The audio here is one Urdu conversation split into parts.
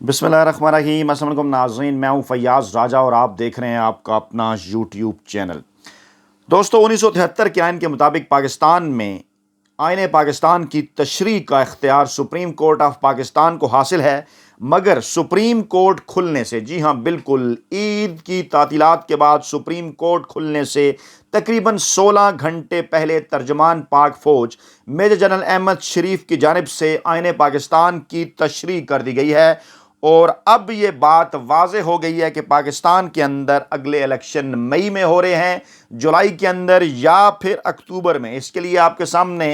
بسم اللہ الرحمن الرحیم۔ السلام علیکم ناظرین، میں ہوں فیاض راجہ اور آپ دیکھ رہے ہیں آپ کا اپنا یوٹیوب چینل۔ دوستو 1973 کے آئین کے مطابق پاکستان میں آئین پاکستان کی تشریح کا اختیار سپریم کورٹ آف پاکستان کو حاصل ہے، مگر سپریم کورٹ کھلنے سے، جی ہاں بالکل، عید کی تعطیلات کے بعد سپریم کورٹ کھلنے سے تقریباً 16 گھنٹے پہلے ترجمان پاک فوج میجر جنرل احمد شریف کی جانب سے آئین پاکستان کی تشریح کر دی گئی ہے، اور اب یہ بات واضح ہو گئی ہے کہ پاکستان کے اندر اگلے الیکشن مئی میں ہو رہے ہیں، جولائی کے اندر یا پھر اکتوبر میں۔ اس کے لیے آپ کے سامنے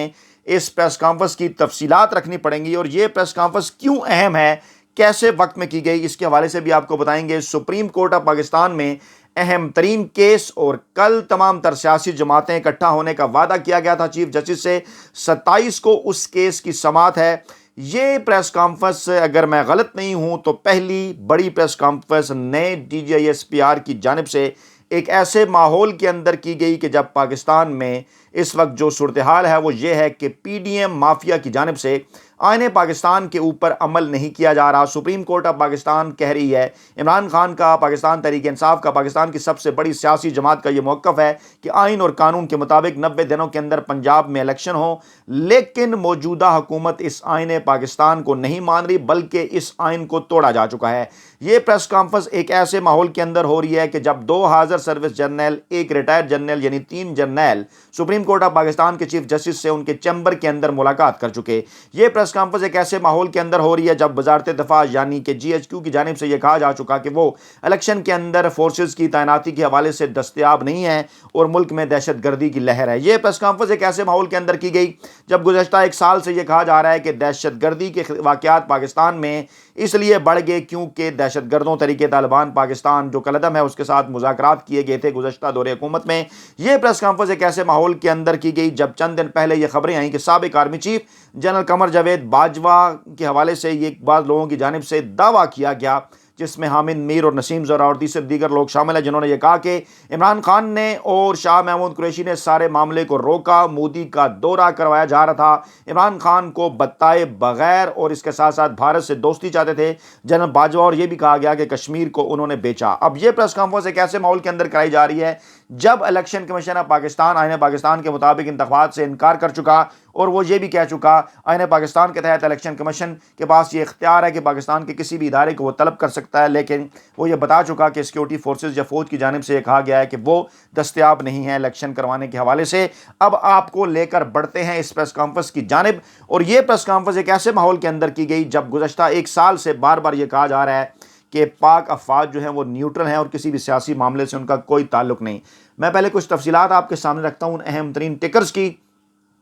اس پریس کانفرنس کی تفصیلات رکھنی پڑیں گی، اور یہ پریس کانفرنس کیوں اہم ہے، کیسے وقت میں کی گئی، اس کے حوالے سے بھی آپ کو بتائیں گے۔ سپریم کورٹ آف پاکستان میں اہم ترین کیس، اور کل تمام تر سیاسی جماعتیں اکٹھا ہونے کا وعدہ کیا گیا تھا چیف جسٹس سے، 27 کو اس کیس کی سماعت ہے۔ یہ پریس کانفرنس، اگر میں غلط نہیں ہوں تو پہلی بڑی پریس کانفرنس نئے D G I S P R کی جانب سے ایک ایسے ماحول کے اندر کی گئی کہ جب پاکستان میں اس وقت جو صورتحال ہے وہ یہ ہے کہ پی ڈی ایم مافیا کی جانب سے آئین پاکستان کے اوپر عمل نہیں کیا جا رہا۔ سپریم کورٹ آف پاکستان کہہ رہی ہے، عمران خان کا، پاکستان تحریک انصاف کا، پاکستان کی سب سے بڑی سیاسی جماعت کا یہ موقف ہے کہ آئین اور قانون کے مطابق 90 دنوں کے اندر پنجاب میں الیکشن ہو، لیکن موجودہ حکومت اس آئین پاکستان کو نہیں مان رہی بلکہ اس آئین کو توڑا جا چکا ہے۔ یہ پریس کانفرنس ایک ایسے ماحول کے اندر ہو رہی ہے کہ جب 2 حاضر سروس جرنیل، ایک ریٹائرڈ جرنیل، یعنی 3 جرنیل سپریم کورٹ آف پاکستان کے چیف جسٹس سے ان کے چیمبر کے اندر ملاقات کر چکے۔ یہ پریس کانفرنس ایک ایسے ماحول کے اندر ہو رہی ہے جب وزارت دفاع یعنی کہ جی ایچ کیو کی جانب سے یہ کہا جا چکا کہ وہ الیکشن کے اندر فورسز کی تعیناتی کے حوالے سے دستیاب نہیں ہے اور ملک میں دہشت گردی کی لہر ہے۔ یہ پریس کانفرنس ایک ایسے ماحول کے اندر کی گئی جب گزشتہ 1 سال سے یہ کہا جا رہا ہے کہ دہشت گردی کے واقعات پاکستان میں اس لیے بڑھ گئے کیونکہ دہشت گردوں طریقے طالبان پاکستان جو قلعدم ہے اس کے ساتھ مذاکرات کیے گئے تھے گزشتہ دور حکومت میں۔ یہ پریس کانفرنس ایک ایسے ماحول کے اندر کی گئی جب چند دن پہلے یہ خبریں آئیں کہ سابق army chief general Qamar Javed Bajwa کے حوالے سے یہ بعض لوگوں کی جانب سے دعویٰ کیا گیا، جس میں حامد میر اور نسیم زرا اور دیگر لوگ شامل ہیں، جنہوں نے یہ کہا کہ عمران خان نے اور شاہ محمود قریشی نے سارے معاملے کو روکا، مودی کا دورہ کروایا جا رہا تھا، عمران خان کو بتائے بغیر، اور اس کے ساتھ ساتھ بھارت سے دوستی چاہتے تھے جنرل باجوہ، اور یہ بھی کہا گیا کہ کشمیر کو انہوں نے بیچا۔ اب یہ پریس کانفرنس ایک ایسے ماحول کے اندر کرائی جا رہی ہے جب الیکشن کمیشن آف پاکستان آئین پاکستان کے مطابق انتخابات سے انکار کر چکا، اور وہ یہ بھی کہہ چکا آئین پاکستان کے تحت الیکشن کمیشن کے پاس یہ اختیار ہے کہ پاکستان کے کسی بھی ادارے کو وہ طلب کر سکتا ہے، لیکن وہ یہ بتا چکا کہ سیکیورٹی فورسز یا فوج کی جانب سے یہ کہا گیا ہے کہ وہ دستیاب نہیں ہے الیکشن کروانے کے حوالے سے۔ اب آپ کو لے کر بڑھتے ہیں اس پریس کانفرنس کی جانب، اور یہ پریس کانفرنس ایک ایسے ماحول کے اندر کی گئی جب گزشتہ 1 سال سے بار بار یہ کہا جا رہا ہے کہ پاک افواج جو ہیں وہ نیوٹرل ہیں اور کسی بھی سیاسی معاملے سے ان کا کوئی تعلق نہیں۔ میں پہلے کچھ تفصیلات آپ کے سامنے رکھتا ہوں اہم ترین ٹکرز کی،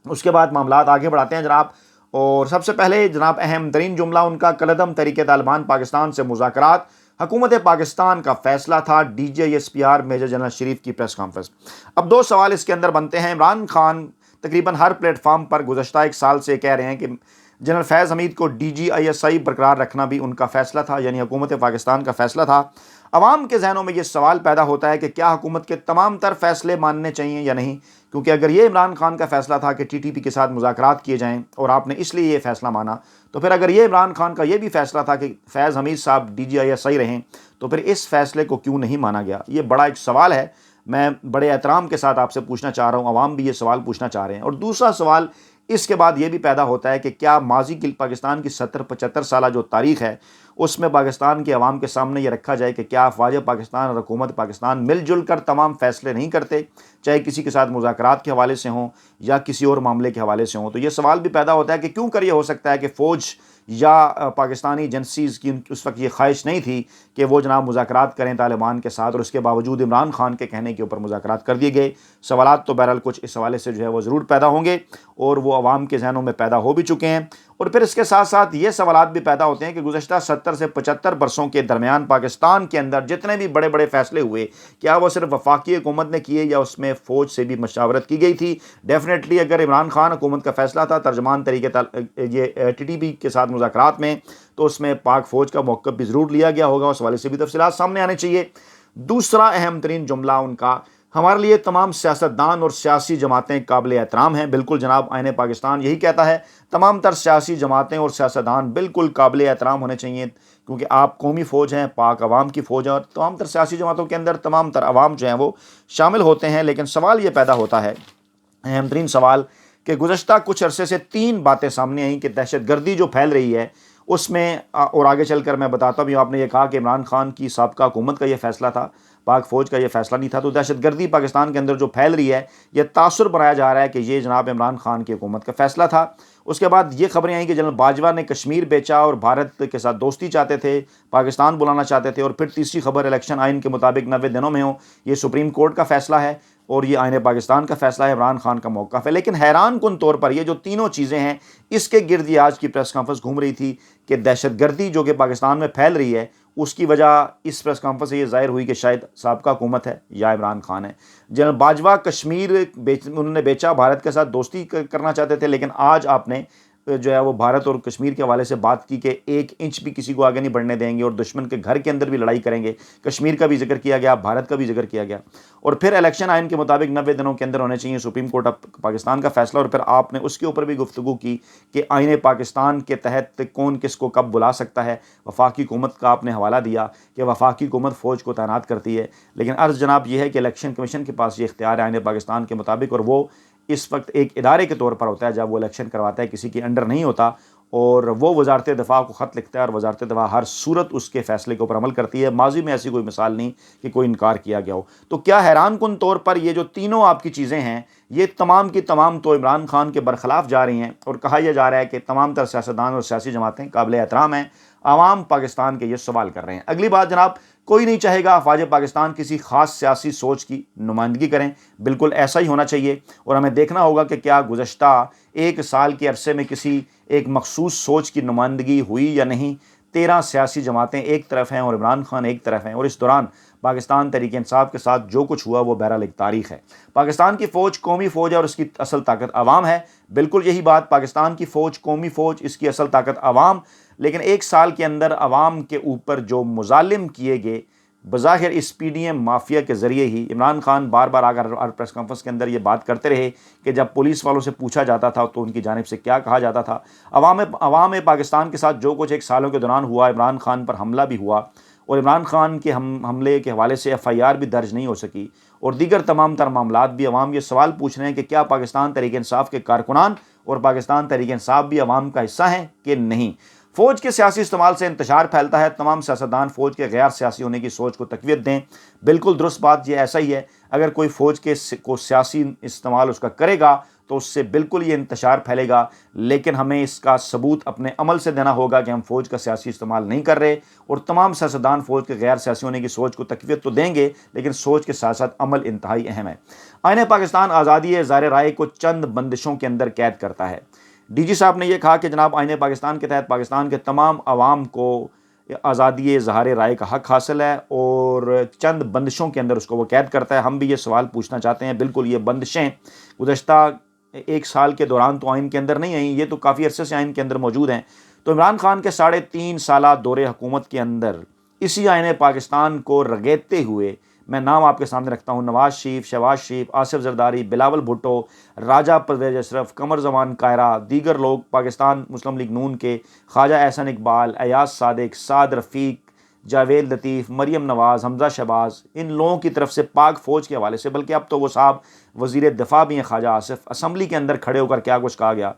اس کے بعد معاملات آگے بڑھاتے ہیں جناب۔ اور سب سے پہلے جناب اہم ترین جملہ ان کا قلعدم تحریک طالبان پاکستان سے مذاکرات، حکومت پاکستان کا فیصلہ تھا، D G I S P R major general Sharif کی پریس کانفرنس۔ اب 2 سوال اس کے اندر بنتے ہیں۔ عمران خان تقریباً ہر پلیٹ فارم پر گزشتہ 1 سال سے کہہ رہے ہیں کہ جنرل فیض حمید کو D G I S I برقرار رکھنا بھی ان کا فیصلہ تھا، یعنی حکومت پاکستان کا فیصلہ تھا۔ عوام کے ذہنوں میں یہ سوال پیدا ہوتا ہے کہ کیا حکومت کے تمام تر فیصلے ماننے چاہیے یا نہیں، کیونکہ اگر یہ عمران خان کا فیصلہ تھا کہ ٹی ٹی پی کے ساتھ مذاکرات کیے جائیں اور آپ نے اس لیے یہ فیصلہ مانا، تو پھر اگر یہ عمران خان کا یہ بھی فیصلہ تھا کہ فیض حمید صاحب D G I S I رہیں، تو پھر اس فیصلے کو کیوں نہیں مانا گیا؟ یہ بڑا ایک سوال ہے، میں بڑے احترام کے ساتھ آپ سے پوچھنا چاہ رہا ہوں، عوام بھی یہ سوال پوچھنا چاہ رہے ہیں۔ اور دوسرا سوال اس کے بعد یہ بھی پیدا ہوتا ہے کہ کیا ماضی کی پاکستان کی 70-75 سالہ جو تاریخ ہے اس میں پاکستان کے عوام کے سامنے یہ رکھا جائے کہ کیا افواج پاکستان اور حکومت پاکستان مل جل کر تمام فیصلے نہیں کرتے، چاہے کسی کے ساتھ مذاکرات کے حوالے سے ہوں یا کسی اور معاملے کے حوالے سے ہوں؟ تو یہ سوال بھی پیدا ہوتا ہے کہ کیوں کر یہ ہو سکتا ہے کہ فوج یا پاکستانی ایجنسیز کی اس وقت یہ خواہش نہیں تھی کہ وہ جناب مذاکرات کریں طالبان کے ساتھ، اور اس کے باوجود عمران خان کے کہنے کے اوپر مذاکرات کر دیے گئے۔ سوالات تو بہرحال کچھ اس حوالے سے جو ہے وہ ضرور پیدا ہوں گے، اور وہ عوام کے ذہنوں میں پیدا ہو بھی چکے ہیں۔ اور پھر اس کے ساتھ ساتھ یہ سوالات بھی پیدا ہوتے ہیں کہ گزشتہ 70 سے 75 برسوں کے درمیان پاکستان کے اندر جتنے بھی بڑے بڑے فیصلے ہوئے، کیا وہ صرف وفاقی حکومت نے کیے یا اس میں فوج سے بھی مشاورت کی گئی تھی؟ ڈیفینیٹلی اگر عمران خان حکومت کا فیصلہ تھا ترجمان طریقے یہ ٹی ٹی پی کے ساتھ مذاکرات میں، تو اس میں پاک فوج کا موقف بھی ضرور لیا گیا ہوگا، اس حوالے سے بھی تفصیلات سامنے آنے چاہیے۔ دوسرا اہم ترین جملہ ان کا ہمارے لیے تمام سیاستدان اور سیاسی جماعتیں قابل احترام ہیں۔ بالکل جناب، آئین پاکستان یہی کہتا ہے تمام تر سیاسی جماعتیں اور سیاستدان بالکل قابل احترام ہونے چاہیے، کیونکہ آپ قومی فوج ہیں، پاک عوام کی فوج ہیں، اور تمام تر سیاسی جماعتوں کے اندر تمام تر عوام جو ہیں وہ شامل ہوتے ہیں۔ لیکن سوال یہ پیدا ہوتا ہے، اہم ترین سوال، کہ گزشتہ کچھ عرصے سے 3 باتیں سامنے آئیں کہ دہشت گردی جو پھیل رہی ہے اس میں، اور آگے چل کر میں بتاتا بھی ہوں، آپ نے یہ کہا کہ عمران خان کی سابقہ حکومت کا یہ فیصلہ تھا، پاک فوج کا یہ فیصلہ نہیں تھا، تو دہشت گردی پاکستان کے اندر جو پھیل رہی ہے یہ تاثر بنایا جا رہا ہے کہ یہ جناب عمران خان کی حکومت کا فیصلہ تھا۔ اس کے بعد یہ خبریں آئیں کہ جنرل باجوہ نے کشمیر بیچا اور بھارت کے ساتھ دوستی چاہتے تھے، پاکستان بلانا چاہتے تھے، اور پھر تیسری خبر الیکشن آئین کے مطابق 90 دنوں میں ہو، یہ سپریم کورٹ کا فیصلہ ہے اور یہ آئین پاکستان کا فیصلہ ہے، عمران خان کا موقف ہے۔ لیکن حیران کن طور پر یہ جو تینوں چیزیں ہیں، اس کے گرد یہ آج کی پریس کانفرنس گھوم رہی تھی کہ دہشت گردی جو کہ پاکستان میں پھیل رہی ہے، اس کی وجہ اس پریس کانفرنس سے یہ ظاہر ہوئی کہ شاید سابقہ حکومت ہے یا عمران خان ہے۔ جنرل باجوہ کشمیر انہوں نے بیچا، بھارت کے ساتھ دوستی کرنا چاہتے تھے، لیکن آج آپ نے جو ہے وہ بھارت اور کشمیر کے حوالے سے بات کی کہ 1 انچ بھی کسی کو آگے نہیں بڑھنے دیں گے اور دشمن کے گھر کے اندر بھی لڑائی کریں گے۔ کشمیر کا بھی ذکر کیا گیا، بھارت کا بھی ذکر کیا گیا، اور پھر الیکشن آئین کے مطابق 90 دنوں کے اندر ہونے چاہیے سپریم کورٹ آف پاکستان کا فیصلہ، اور پھر آپ نے اس کے اوپر بھی گفتگو کی کہ آئین پاکستان کے تحت کون کس کو کب بلا سکتا ہے۔ وفاقی حکومت کا آپ نے حوالہ دیا کہ وفاقی حکومت فوج کو تعینات کرتی ہے، لیکن عرض جناب یہ ہے کہ الیکشن کمیشن کے پاس یہ اختیار ہے آئین پاکستان کے مطابق، اور وہ اس وقت ایک ادارے کے طور پر ہوتا ہے جب وہ الیکشن کرواتا ہے، کسی کے انڈر نہیں ہوتا، اور وہ وزارت دفاع کو خط لکھتا ہے اور وزارت دفاع ہر صورت اس کے فیصلے کے اوپر عمل کرتی ہے۔ ماضی میں ایسی کوئی مثال نہیں کہ کوئی انکار کیا گیا ہو۔ تو کیا حیران کن طور پر یہ جو تینوں آپ کی چیزیں ہیں، یہ تمام کی تمام تو عمران خان کے برخلاف جا رہی ہیں، اور کہا یہ جا رہا ہے کہ تمام تر سیاستدان اور سیاسی جماعتیں قابل احترام ہیں۔ عوام پاکستان کے یہ سوال کر رہے ہیں۔ اگلی بات جناب، کوئی نہیں چاہے گا افواج پاکستان کسی خاص سیاسی سوچ کی نمائندگی کریں، بالکل ایسا ہی ہونا چاہیے، اور ہمیں دیکھنا ہوگا کہ کیا گزشتہ 1 سال کے عرصے میں کسی ایک مخصوص سوچ کی نمائندگی ہوئی یا نہیں۔ 13 سیاسی جماعتیں ایک طرف ہیں اور عمران خان ایک طرف ہیں، اور اس دوران پاکستان تحریک انصاف کے ساتھ جو کچھ ہوا وہ بہرحال ایک تاریخ ہے۔ پاکستان کی فوج قومی فوج ہے اور اس کی اصل طاقت عوام ہے، بالکل یہی بات، پاکستان کی فوج قومی فوج، اس کی اصل طاقت عوام، لیکن 1 سال کے اندر عوام کے اوپر جو مظالم کیے گئے بظاہر اس پی ڈی ایم مافیا کے ذریعے ہی، عمران خان بار بار آ کر ہر پریس کانفرنس کے اندر یہ بات کرتے رہے کہ جب پولیس والوں سے پوچھا جاتا تھا تو ان کی جانب سے کیا کہا جاتا تھا۔ عوام پاکستان کے ساتھ جو کچھ 1 سالوں کے دوران ہوا، عمران خان پر حملہ بھی ہوا، اور عمران خان کے حملے کے حوالے سے FIR بھی درج نہیں ہو سکی، اور دیگر تمام تر معاملات بھی، عوام یہ سوال پوچھ رہے ہیں کہ کیا پاکستان تحریک انصاف کے کارکنان اور پاکستان تحریک انصاف بھی عوام کا حصہ ہیں کہ نہیں۔ فوج کے سیاسی استعمال سے انتشار پھیلتا ہے، تمام سیاستدان فوج کے غیر سیاسی ہونے کی سوچ کو تقویت دیں، بالکل درست بات، یہ ایسا ہی ہے۔ اگر کوئی فوج کو سیاسی استعمال اس کا کرے گا تو اس سے بالکل یہ انتشار پھیلے گا، لیکن ہمیں اس کا ثبوت اپنے عمل سے دینا ہوگا کہ ہم فوج کا سیاسی استعمال نہیں کر رہے، اور تمام سیاستدان فوج کے غیر سیاسی ہونے کی سوچ کو تقویت تو دیں گے، لیکن سوچ کے ساتھ ساتھ عمل انتہائی اہم ہے۔ آئین پاکستان آزادی اظہار رائے کو چند بندشوں کے اندر قید کرتا ہے۔ ڈی جی صاحب نے یہ کہا کہ جناب آئین پاکستان کے تحت پاکستان کے تمام عوام کو آزادی اظہار رائے کا حق حاصل ہے، اور چند بندشوں کے اندر اس کو وہ قید کرتا ہے۔ ہم بھی یہ سوال پوچھنا چاہتے ہیں، بالکل یہ بندشیں گزشتہ 1 سال کے دوران تو آئین کے اندر نہیں آئیں، یہ تو کافی عرصے سے آئین کے اندر موجود ہیں۔ تو عمران خان کے 3.5 سالہ دور حکومت کے اندر اسی آئین پاکستان کو رگیدتے ہوئے، میں نام آپ کے سامنے رکھتا ہوں، نواز شریف، شہباز شریف، آصف زرداری، بلاول بھٹو، راجہ پرویز اشرف، قمر زمان کائرہ، دیگر لوگ، پاکستان مسلم لیگ نون کے خواجہ احسن اقبال، ایاز صادق، سعد رفیق، جاوید لطیف، مریم نواز، حمزہ شہباز، ان لوگوں کی طرف سے پاک فوج کے حوالے سے، بلکہ اب تو وہ صاحب وزیر دفاع بھی ہیں خواجہ آصف، اسمبلی کے اندر کھڑے ہو کر کیا کچھ کہا گیا،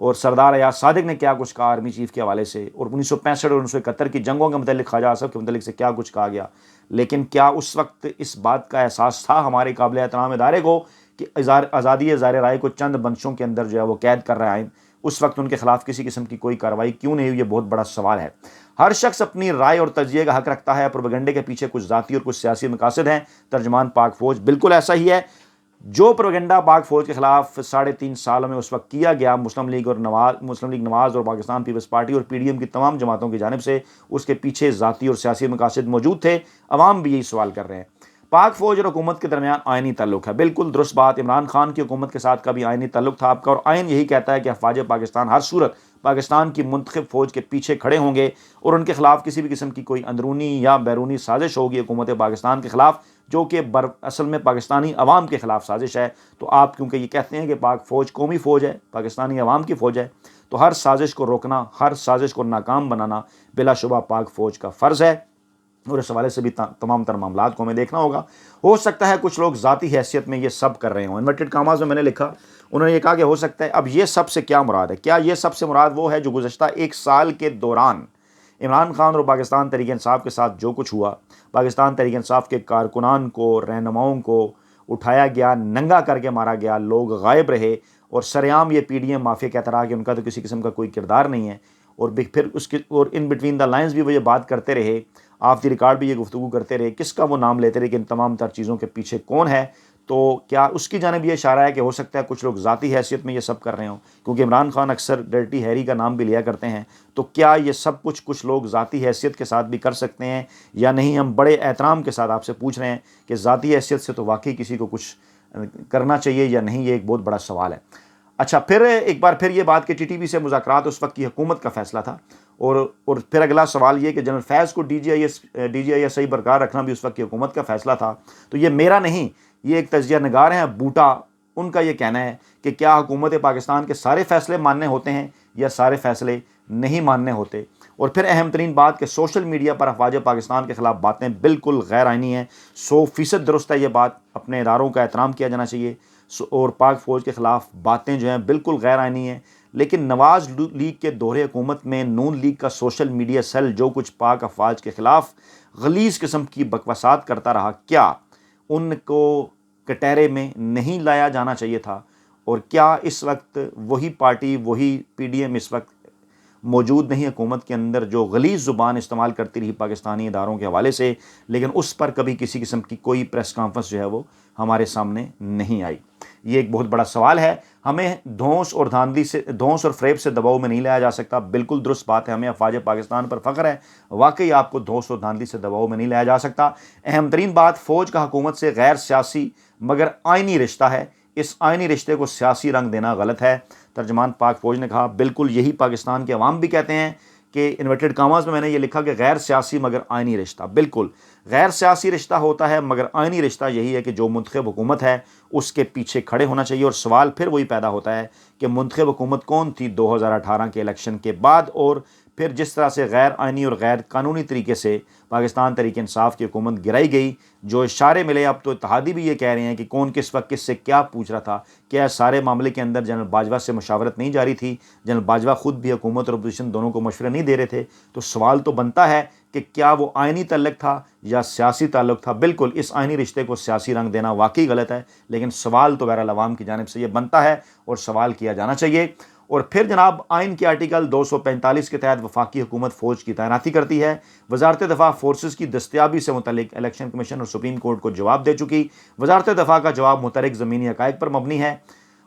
اور سردار ایاز صادق نے کیا کچھ کہا آرمی چیف کے حوالے سے، اور 1965 اور 1971 کی جنگوں کے متعلق خواجہ آصف کے متعلق سے کیا کچھ کہا گیا۔ لیکن کیا اس وقت اس بات کا احساس تھا ہمارے قابل احترام ادارے کو کہ آزادی اظہار رائے کو چند بندشوں کے اندر جو ہے وہ قید کر رہا ہے؟ اس وقت ان کے خلاف کسی قسم کی کوئی کارروائی کیوں نہیں ہوئی؟ یہ بہت بڑا سوال ہے۔ ہر شخص اپنی رائے اور تجزیے کا حق رکھتا ہے، پروپیگنڈے کے پیچھے کچھ ذاتی اور کچھ سیاسی مقاصد ہیں۔ ترجمان پاک فوج، بالکل ایسا ہی ہے۔ جو پروپیگنڈا پاک فوج کے خلاف 3.5 سالوں میں اس وقت کیا گیا مسلم لیگ نواز اور پاکستان پیپلز پارٹی اور PDM کی تمام جماعتوں کی جانب سے، اس کے پیچھے ذاتی اور سیاسی مقاصد موجود تھے۔ عوام بھی یہی سوال کر رہے ہیں۔ پاک فوج اور حکومت کے درمیان آئینی تعلق ہے، بالکل درست بات، عمران خان کی حکومت کے ساتھ کا بھی آئینی تعلق تھا آپ کا، اور آئین یہی کہتا ہے کہ افواج پاکستان ہر صورت پاکستان کی منتخب فوج کے پیچھے کھڑے ہوں گے، اور ان کے خلاف کسی بھی قسم کی کوئی اندرونی یا بیرونی سازش ہوگی حکومت پاکستان کے خلاف جو کہ اصل میں پاکستانی عوام کے خلاف سازش ہے۔ تو آپ کیونکہ یہ کہتے ہیں کہ پاک فوج قومی فوج ہے، پاکستانی عوام کی فوج ہے، تو ہر سازش کو روکنا، ہر سازش کو ناکام بنانا بلا شبہ پاک فوج کا فرض ہے، اور اس حوالے سے بھی تمام تر معاملات کو ہمیں دیکھنا ہوگا۔ ہو سکتا ہے کچھ لوگ ذاتی حیثیت میں یہ سب کر رہے ہوں، انورٹڈ کاماز میں نے لکھا، انہوں نے یہ کہا کہ ہو سکتا ہے اب یہ سب سے کیا مراد ہے؟ کیا یہ سب سے مراد وہ ہے جو گزشتہ ایک سال کے دوران عمران خان اور پاکستان تحریک انصاف کے ساتھ جو کچھ ہوا، پاکستان تحریک انصاف کے کارکنان کو، رہنماؤں کو اٹھایا گیا، ننگا کر کے مارا گیا، لوگ غائب رہے، اور سریعام یہ پی ڈی ایم مافیا کہتا رہا کہ ان کا تو کسی قسم کا کوئی کردار نہیں ہے، اور پھر اس کے اور ان بٹوین دا لائنز بھی وہ یہ بات کرتے رہے، آف دی ریکارڈ بھی یہ گفتگو کرتے رہے، کس کا وہ نام لیتے رہے کہ ان تمام تر چیزوں کے پیچھے کون ہے؟ تو کیا اس کی جانب یہ اشارہ ہے کہ ہو سکتا ہے کچھ لوگ ذاتی حیثیت میں یہ سب کر رہے ہوں؟ کیونکہ عمران خان اکثر ڈرٹی ہیری کا نام بھی لیا کرتے ہیں، تو کیا یہ سب کچھ لوگ ذاتی حیثیت کے ساتھ بھی کر سکتے ہیں یا نہیں؟ ہم بڑے احترام کے ساتھ آپ سے پوچھ رہے ہیں کہ ذاتی حیثیت سے تو واقعی کسی کو کچھ کرنا چاہیے یا نہیں، یہ ایک بہت بڑا سوال ہے۔ اچھا، پھر ایک بار پھر یہ بات کہ ٹی ٹی پی سے مذاکرات اس وقت کی حکومت کا فیصلہ تھا، اور پھر اگلا سوال یہ کہ جنرل فیض کو ڈی جی آئی ایس صحیح برقرار رکھنا بھی اس وقت کی حکومت کا فیصلہ تھا۔ تو یہ میرا نہیں، یہ ایک تجزیہ نگار ہیں بوٹا، ان کا یہ کہنا ہے کہ کیا حکومت پاکستان کے سارے فیصلے ماننے ہوتے ہیں یا سارے فیصلے نہیں ماننے ہوتے؟ اور پھر اہم ترین بات کہ سوشل میڈیا پر افواج پاکستان کے خلاف باتیں بالکل غیر آئینی ہیں، 100% درست ہے یہ بات، اپنے اداروں کا احترام کیا جانا چاہیے، اور پاک فوج کے خلاف باتیں جو ہیں بالکل غیر آئینی ہیں، لیکن نواز لیگ کے دور حکومت میں نون لیگ کا سوشل میڈیا سیل جو کچھ پاک افواج کے خلاف غلیظ قسم کی بکواسات کرتا رہا، کیا ان کو کٹہرے میں نہیں لایا جانا چاہیے تھا؟ اور کیا اس وقت وہی پارٹی، وہی پی ڈی ایم اس وقت موجود نہیں حکومت کے اندر جو غلیظ زبان استعمال کرتی رہی پاکستانی اداروں کے حوالے سے، لیکن اس پر کبھی کسی قسم کی کوئی پریس کانفرنس جو ہے وہ ہمارے سامنے نہیں آئی؟ یہ ایک بہت بڑا سوال ہے۔ ہمیں دھونس اور فریب سے دباؤ میں نہیں لایا جا سکتا، بالکل درست بات ہے، ہمیں افواج پاکستان پر فخر ہے، واقعی آپ کو دھونس اور دھاندلی سے دباؤ میں نہیں لایا جا سکتا۔ اہم ترین بات، فوج کا حکومت سے غیر سیاسی مگر آئینی رشتہ ہے، اس آئینی رشتے کو سیاسی رنگ دینا غلط ہے۔ ترجمان پاک فوج نے کہا، بالکل یہی پاکستان کے عوام بھی کہتے ہیں کہ انورٹڈ کاماز میں نے یہ لکھا کہ غیر سیاسی مگر آئینی رشتہ، بالکل غیر سیاسی رشتہ ہوتا ہے مگر آئینی رشتہ یہی ہے کہ جو منتخب حکومت ہے اس کے پیچھے کھڑے ہونا چاہیے۔ اور سوال پھر وہی پیدا ہوتا ہے کہ منتخب حکومت کون تھی 2018 کے الیکشن کے بعد، اور پھر جس طرح سے غیر آئینی اور غیر قانونی طریقے سے پاکستان تحریک انصاف کی حکومت گرائی گئی، جو اشارے ملے، اب تو اتحادی بھی یہ کہہ رہے ہیں کہ کون کس وقت کس سے کیا پوچھ رہا تھا، کیا سارے معاملے کے اندر جنرل باجوہ سے مشاورت نہیں جاری تھی؟ جنرل باجوہ خود بھی حکومت اور اپوزیشن دونوں کو مشورے نہیں دے رہے تھے؟ تو سوال تو بنتا ہے کہ کیا وہ آئینی تعلق تھا یا سیاسی تعلق تھا؟ بالکل اس آئینی رشتے کو سیاسی رنگ دینا واقعی غلط ہے، لیکن سوال تو بہرحال عوام کی جانب سے یہ بنتا ہے اور سوال کیا جانا چاہیے۔ اور پھر جناب، آئین کے آرٹیکل 245 کے تحت وفاقی حکومت فوج کی تعیناتی کرتی ہے۔ وزارت دفاع فورسز کی دستیابی سے متعلق الیکشن کمیشن اور سپریم کورٹ کو جواب دے چکی۔ وزارت دفاع کا جواب متحرک زمینی حقائق پر مبنی ہے،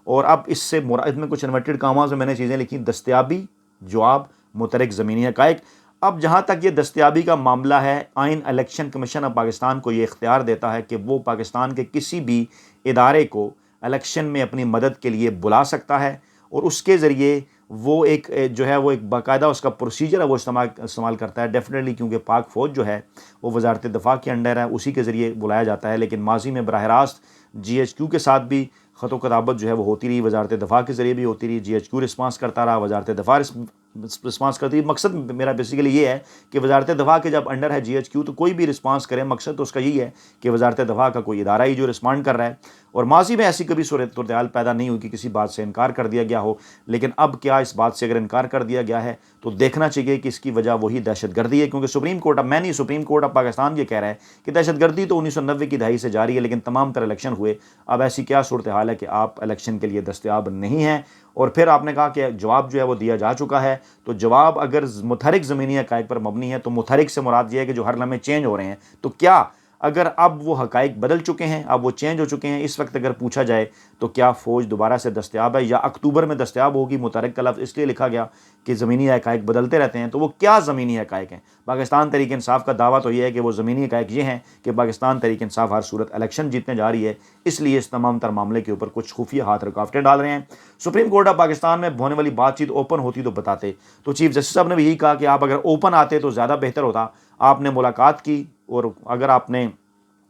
اور اب اس سے مراد میں کچھ انورٹڈ کاماز میں نے چیزیں لکھی، دستیابی، جواب، متحرک زمینی حقائق۔ اب جہاں تک یہ دستیابی کا معاملہ ہے، آئین الیکشن کمیشن آف پاکستان کو یہ اختیار دیتا ہے کہ وہ پاکستان کے کسی بھی ادارے کو الیکشن میں اپنی مدد کے لیے بلا سکتا ہے، اور اس کے ذریعے وہ ایک جو ہے وہ ایک باقاعدہ اس کا پروسیجر ہے وہ استعمال کرتا ہے ڈیفینیٹلی، کیونکہ پاک فوج جو ہے وہ وزارت دفاع کے انڈر ہے، اسی کے ذریعے بلایا جاتا ہے۔ لیکن ماضی میں براہ راست جی ایچ کیو کے ساتھ بھی خط و کتابت جو ہے وہ ہوتی رہی، وزارت دفاع کے ذریعے بھی ہوتی رہی، جی ایچ کیو رسپانس کرتا رہا، وزارت دفاع رسپانس کرتی رہی۔ مقصد میرا بیسیکلی یہ ہے کہ وزارت دفاع کے جب انڈر ہے جی ایچ کیو تو کوئی بھی رسپانس کرے، مقصد تو اس کا یہی ہے کہ وزارت دفاع کا کوئی ادارہ ہی جو رسپانڈ کر رہا ہے۔ اور ماضی میں ایسی کبھی صورتحال پیدا نہیں ہوئی کہ کسی بات سے انکار کر دیا گیا ہو، لیکن اب کیا اس بات سے اگر انکار کر دیا گیا ہے تو دیکھنا چاہیے کہ اس کی وجہ وہی دہشت گردی ہے، کیونکہ سپریم کورٹ، اب میں نہیں، سپریم کورٹ آف پاکستان یہ کہہ رہا ہے کہ دہشت گردی تو 1990 کی دہائی سے جاری ہے، لیکن تمام تر الیکشن ہوئے، اب ایسی کیا صورتحال ہے کہ آپ الیکشن کے لیے دستیاب نہیں ہیں؟ اور پھر آپ نے کہا کہ جواب جو ہے وہ دیا جا چکا ہے، تو جواب اگر متحرک زمینی حقائق پر مبنی ہے تو متحرک سے مراد یہ ہے کہ جو ہر لمحے چینج ہو رہے ہیں، تو کیا اگر اب وہ حقائق بدل چکے ہیں، اب وہ چینج ہو چکے ہیں، اس وقت اگر پوچھا جائے تو کیا فوج دوبارہ سے دستیاب ہے یا اکتوبر میں دستیاب ہوگی؟ متحرک کا لفظ اس لیے لکھا گیا کہ زمینی حقائق بدلتے رہتے ہیں، تو وہ کیا زمینی حقائق ہیں؟ پاکستان تحریک انصاف کا دعویٰ تو یہ ہے کہ وہ زمینی حقائق یہ ہیں کہ پاکستان تحریک انصاف ہر صورت الیکشن جیتنے جا رہی ہے، اس لیے اس تمام تر معاملے کے اوپر کچھ خفیہ ہاتھ رکاوٹیں ڈال رہے ہیں۔ سپریم کورٹ آف پاکستان میں ہونے والی بات چیت اوپن ہوتی تو بتاتے، تو چیف جسٹس صاحب نے بھی یہی کہا کہ آپ اگر اوپن آتے تو زیادہ بہتر ہوتا، آپ نے ملاقات کی، اور اگر آپ نے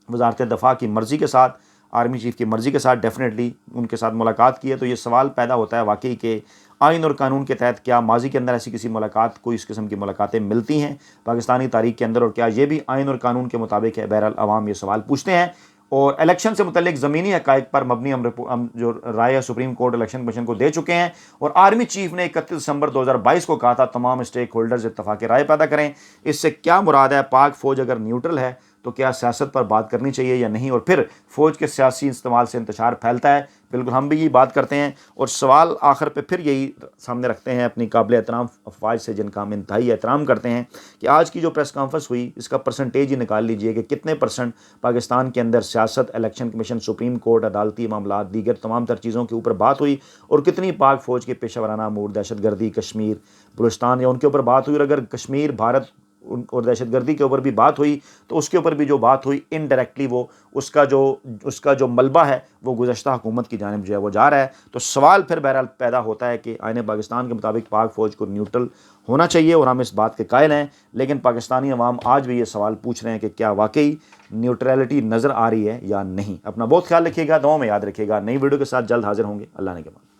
وزارت دفاع کی مرضی کے ساتھ، آرمی چیف کی مرضی کے ساتھ ڈیفینیٹلی ان کے ساتھ ملاقات کی ہے، تو یہ سوال پیدا ہوتا ہے واقعی کہ آئین اور قانون کے تحت کیا ماضی کے اندر ایسی کسی ملاقات، کوئی اس قسم کی ملاقاتیں ملتی ہیں پاکستانی تاریخ کے اندر، اور کیا یہ بھی آئین اور قانون کے مطابق ہے؟ بہرحال عوام یہ سوال پوچھتے ہیں، اور الیکشن سے متعلق زمینی حقائق پر مبنی ہم جو رائے سپریم کورٹ الیکشن کمیشن کو دے چکے ہیں، اور آرمی چیف نے 31 دسمبر 2022 کو کہا تھا تمام اسٹیک ہولڈرز اتفاق رائے پیدا کریں۔ اس سے کیا مراد ہے؟ پاک فوج اگر نیوٹرل ہے تو کیا سیاست پر بات کرنی چاہیے یا نہیں؟ اور پھر فوج کے سیاسی استعمال سے انتشار پھیلتا ہے، بالکل ہم بھی یہ بات کرتے ہیں، اور سوال آخر پہ پھر یہی سامنے رکھتے ہیں اپنی قابل احترام افواج سے جن کا ہم انتہائی احترام کرتے ہیں، کہ آج کی جو پریس کانفرنس ہوئی اس کا پرسنٹیج ہی نکال لیجئے کہ کتنے پرسنٹ پاکستان کے اندر سیاست، الیکشن کمیشن، سپریم کورٹ، عدالتی معاملات، دیگر تمام تر چیزوں کے اوپر بات ہوئی، اور کتنی پاک فوج کے پیشہ ورانہ امور، دہشت گردی، کشمیر، بلوچستان یا ان کے اوپر بات ہوئی۔ اور اگر کشمیر، بھارت اور دہشت گردی کے اوپر بھی بات ہوئی تو اس کے اوپر بھی جو بات ہوئی انڈائریکٹلی وہ اس کا جو ملبہ ہے وہ گزشتہ حکومت کی جانب جو ہے وہ جا رہا ہے۔ تو سوال پھر بہرحال پیدا ہوتا ہے کہ آئین پاکستان کے مطابق پاک فوج کو نیوٹرل ہونا چاہیے، اور ہم اس بات کے قائل ہیں، لیکن پاکستانی عوام آج بھی یہ سوال پوچھ رہے ہیں کہ کیا واقعی نیوٹرلٹی نظر آ رہی ہے یا نہیں۔ اپنا بہت خیال رکھیے گا، دعاؤں میں یاد رکھیے گا۔ نئی ویڈیو کے ساتھ جلد حاضر ہوں گے، اللہ نے کے بعد۔